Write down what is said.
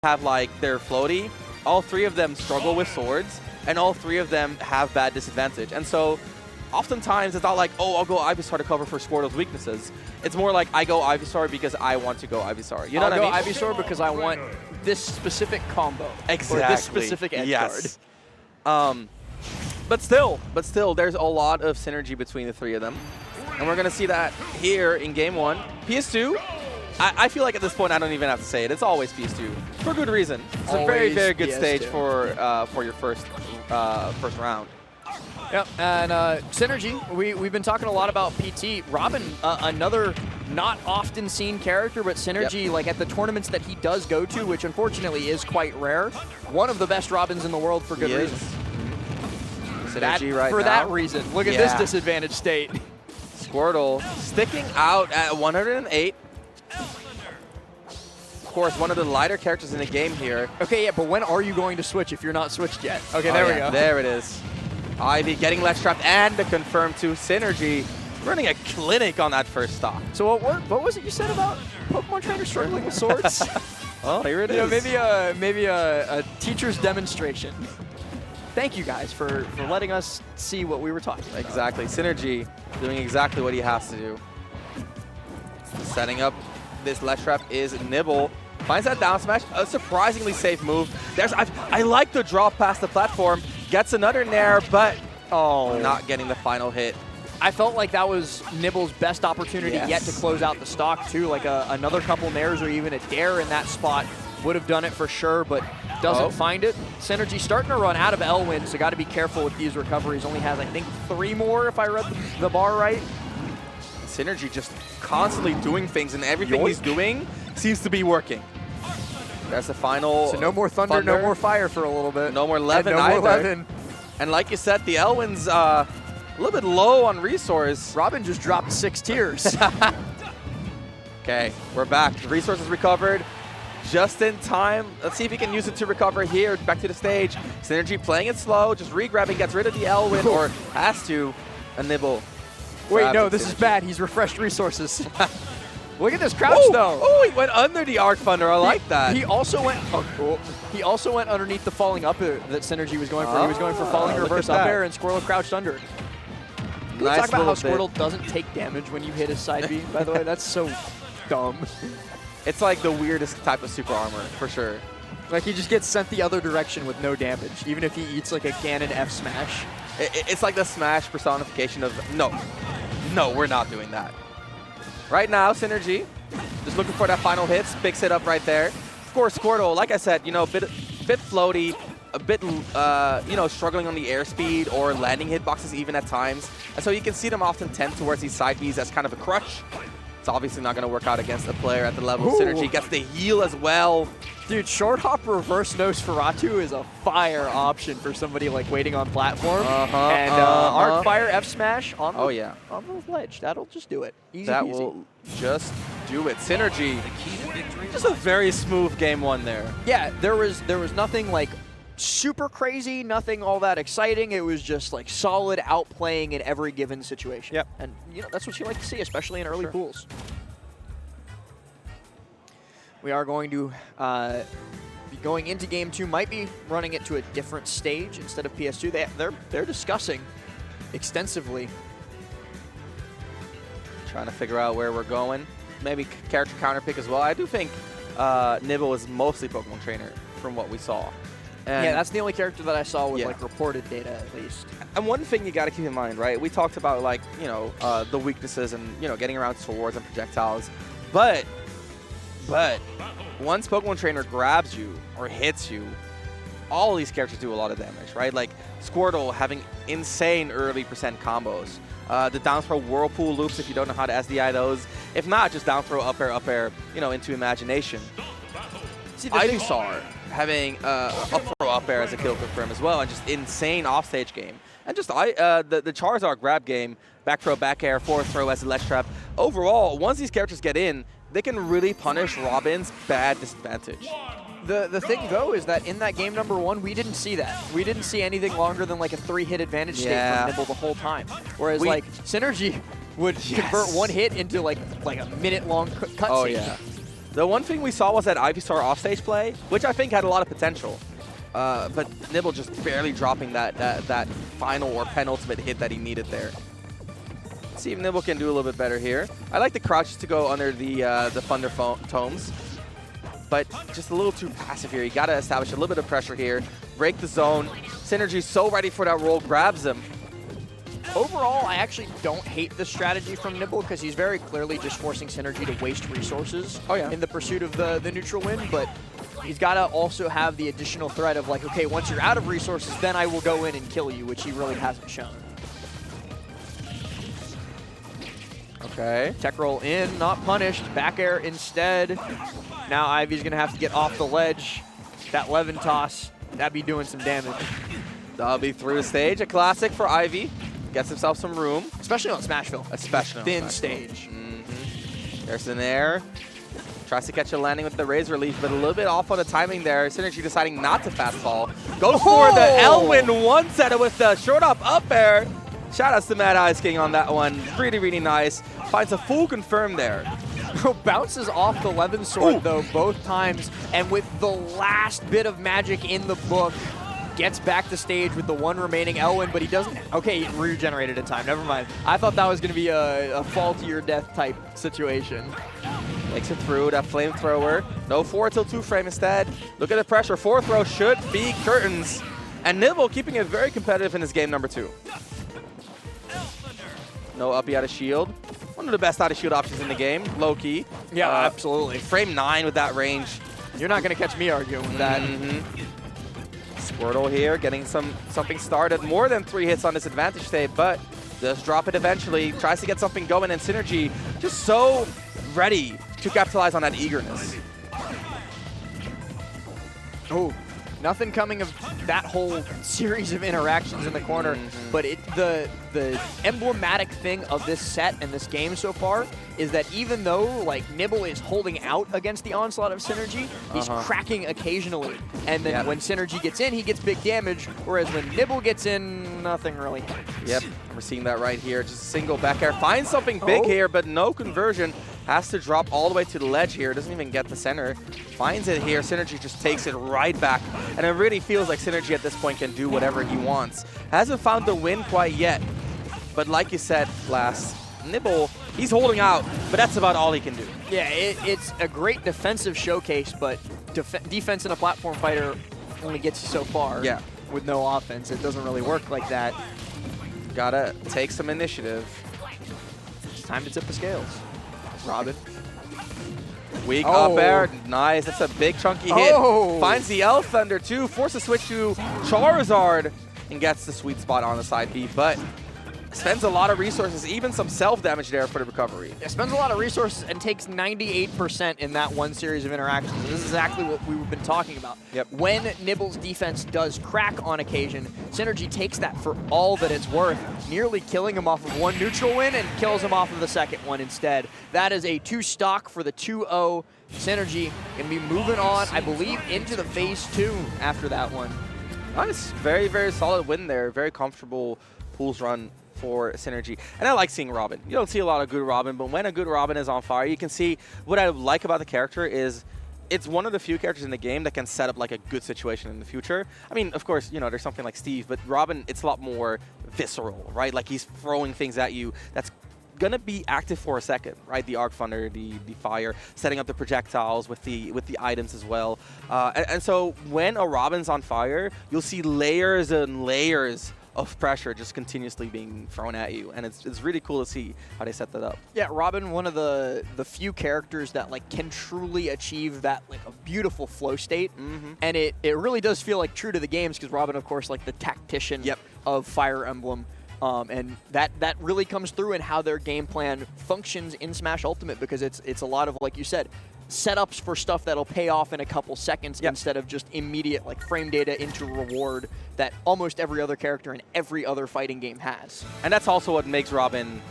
have like their floaty, all 3 of them struggle with swords, and all 3 of them have bad disadvantage. And so oftentimes it's not like, oh, I'll go Ivysaur to cover for Squirtle's weaknesses. It's more like I go Ivysaur because I want to go Ivysaur. You know what I mean? I'll go Ivysaur because I want this specific combo. Exactly. Or this specific edge guard. But still, there's a lot of synergy between the 3 of them. And we're going to see that here in Game 1. PS2, I feel like at this point I don't even have to say it. It's always PS2 for good reason. It's a very, very good stage for your first round. Yep, and Synergy, we've been talking a lot about PT. Robin, another not often seen character, but Synergy, like at the tournaments that he does go to, which unfortunately is quite rare, one of the best Robins in the world for good reason. Synergy right now. For that reason, look at this disadvantaged state. Squirtle sticking out at 108. Of course, one of the lighter characters in the game here. Okay, yeah, but when are you going to switch if you're not switched yet? Okay, there we go. There it is. Ivy getting ledge trapped and the confirm to Synergy. Running a clinic on that first stock. So what worked? What was it you said about Pokemon trainers struggling with swords? Oh, here it is. Maybe a teacher's demonstration. Thank you guys for letting us see what we were talking about. Exactly. Synergy doing exactly what he has to do. Setting up this ledge trap is Nibble. Finds that down smash. A surprisingly safe move. I like the drop past the platform. Gets another nair, but not getting the final hit. I felt like that was Nibble's best opportunity yet to close out the stock too. Like another couple nairs or even a dare in that spot would have done it for sure, but doesn't find it. Synergy starting to run out of Elwyn, so got to be careful with these recoveries. Only has, I think, 3 more if I read the bar right. Synergy just constantly doing things, and everything he's doing seems to be working. That's the final. So no more thunder, no more fire for a little bit. No more Levin either. And like you said, the Elwyn's a little bit low on resource. Robin just dropped 6 tiers. Okay, we're back. The resource is recovered just in time. Let's see if he can use it to recover here. Back to the stage. Synergy playing it slow, just re-grabbing, gets rid of the Elwyn, or has to. A Nibble. Wait, no, this is bad. He's refreshed resources. Look at this crouch, though. Oh, he went under the Arc Thunder. I like that. He also went. He also went underneath the falling up that Synergy was going for. He was going for falling reverse up air, and Squirtle crouched under. Can we talk about how Squirtle doesn't take damage when you hit his side B? By the way, that's so dumb. It's like the weirdest type of super armor, for sure. Like he just gets sent the other direction with no damage, even if he eats like a Ganon F smash. It's like the Smash personification of no, we're not doing that. Right now, Synergy just looking for that final hit, picks it up right there. Of course, Squirtle, like I said, a bit floaty, a bit struggling on the airspeed or landing hitboxes even at times. And so you can see them often tend towards these side Bs as kind of a crutch. It's obviously not going to work out against a player at the level of Synergy. Gets the heal as well. Dude, short hop reverse Nosferatu is a fire option for somebody like waiting on platform. And Arc Fire F Smash on the ledge. That'll just do it. Easy peasy. Will just do it. Synergy. Just a very smooth game 1 there. Yeah, there was nothing like super crazy, nothing all that exciting. It was just like solid outplaying in every given situation. Yep. And that's what you like to see, especially in early pools. We are going to be going into Game 2, might be running it to a different stage instead of PS2. They're discussing extensively. Trying to figure out where we're going. Maybe character counter pick as well. I do think Nibble is mostly Pokemon Trainer from what we saw. And yeah, that's the only character that I saw with like reported data at least. And one thing you got to keep in mind, right? We talked about like, the weaknesses and, getting around swords and projectiles. But once Pokemon Trainer grabs you or hits you, all these characters do a lot of damage, right? Like Squirtle having insane early percent combos. The down throw whirlpool loops if you don't know how to SDI those. If not, just down throw up air, into imagination. Ivysaur having up throw up air as a kill confirm as well, and just insane offstage game. And just the Charizard grab game, back throw, back air, forward throw as a ledge trap. Overall, once these characters get in, they can really punish Robin's bad disadvantage. The thing, though, is that in that game number 1, we didn't see that. We didn't see anything longer than like a 3-hit advantage state from Nibble the whole time. Whereas like Synergy would convert 1 hit into like a minute-long cutscene. Oh yeah. The one thing we saw was that Ivysaur offstage play, which I think had a lot of potential. But Nibble just barely dropping that final or penultimate hit that he needed there. Let's see if Nibble can do a little bit better here. I like the crouches to go under the Thunder Tomes, but just a little too passive here. You got to establish a little bit of pressure here, break the zone. Synergy's so ready for that roll, grabs him. Overall, I actually don't hate the strategy from Nibble because he's very clearly just forcing Synergy to waste resources in the pursuit of the neutral win, but he's got to also have the additional threat of like, okay, once you're out of resources, then I will go in and kill you, which he really hasn't shown. Okay. Tech roll in, not punished. Back air instead. Now Ivy's going to have to get off the ledge. That Levin toss, that'd be doing some damage. That'll be through the stage. A classic for Ivy. Gets himself some room. Especially on Smashville. Especially on thin Smashville. stage. There's an air. Tries to catch a landing with the Razor Leaf, but a little bit off on the timing there. Synergy deciding not to fastball. Goes for the Elwin one-setter with the short up air. Shout outs to Mad Ice King on that one. Really, really nice. Finds a full confirm there. Bounces off the Levin sword, though, both times. And with the last bit of magic in the book, gets back to stage with the one remaining Elwin, but he doesn't. Okay, he regenerated in time. Never mind. I thought that was going to be a fall to your death type situation. Makes it through that flamethrower. No 4 till 2 frame instead. Look at the pressure. 4th row should be curtains. And Nibble keeping it very competitive in his game number 2. No uppy out of shield. One of the best out of shield options in the game. Low key. Yeah, absolutely. Frame 9 with that range. You're not going to catch me arguing with that. Squirtle here getting something started. More than 3 hits on this advantage tape, but does drop it eventually. Tries to get something going, and Synergy just so ready to capitalize on that eagerness. Oh, nothing coming of that whole series of interactions in the corner, but the emblematic thing of this set and this game so far is that even though like Nibble is holding out against the onslaught of Synergy, he's cracking occasionally. And then when Synergy gets in, he gets big damage, whereas when Nibble gets in, nothing really happens. Yep, we're seeing that right here. Just a single back air. Finds something big here, but no conversion. Has to drop all the way to the ledge here. Doesn't even get the center. Finds it here. Synergy just takes it right back. And it really feels like Synergy at this point can do whatever he wants. Hasn't found the win quite yet. But like you said last, Nibble, he's holding out, but that's about all he can do. Yeah, it's a great defensive showcase, but defense in a platform fighter only gets you so far. Yeah. With no offense. It doesn't really work like that. Gotta take some initiative. It's time to tip the scales. Robin. Weak up air. Nice. That's a big chunky hit. Finds the L Thunder too. Forces switch to Charizard and gets the sweet spot on the side B, but spends a lot of resources, even some self-damage there for the recovery. Yeah, spends a lot of resources and takes 98% in that one series of interactions. This is exactly what we've been talking about. Yep. When Nibble's defense does crack on occasion, Synergy takes that for all that it's worth, nearly killing him off of one neutral win and kills him off of the second one instead. That is a 2 stock for the 2-0. Synergy can be moving on, I believe, into the phase 2 after that one. Nice. Very, very solid win there. Very comfortable pools run for Synergy. And I like seeing Robin. You don't see a lot of good Robin, but when a good Robin is on fire, you can see what I like about the character is it's one of the few characters in the game that can set up like a good situation in the future. I mean, of course, you know, there's something like Steve, but Robin, it's a lot more visceral, right? Like he's throwing things at you that's gonna be active for a second, right? The Arc Thunder, the fire, setting up the projectiles with the items as well. And so when a Robin's on fire, you'll see layers and layers of pressure just continuously being thrown at you, and it's really cool to see how they set that up. Yeah, Robin, one of the few characters that like can truly achieve that like a beautiful flow state, and it really does feel like true to the games because Robin, of course, like the tactician of Fire Emblem, and that really comes through in how their game plan functions in Smash Ultimate because it's a lot of, like you said, setups for stuff that'll pay off in a couple seconds instead of just immediate like frame data into reward that almost every other character in every other fighting game has. And that's also what makes Robin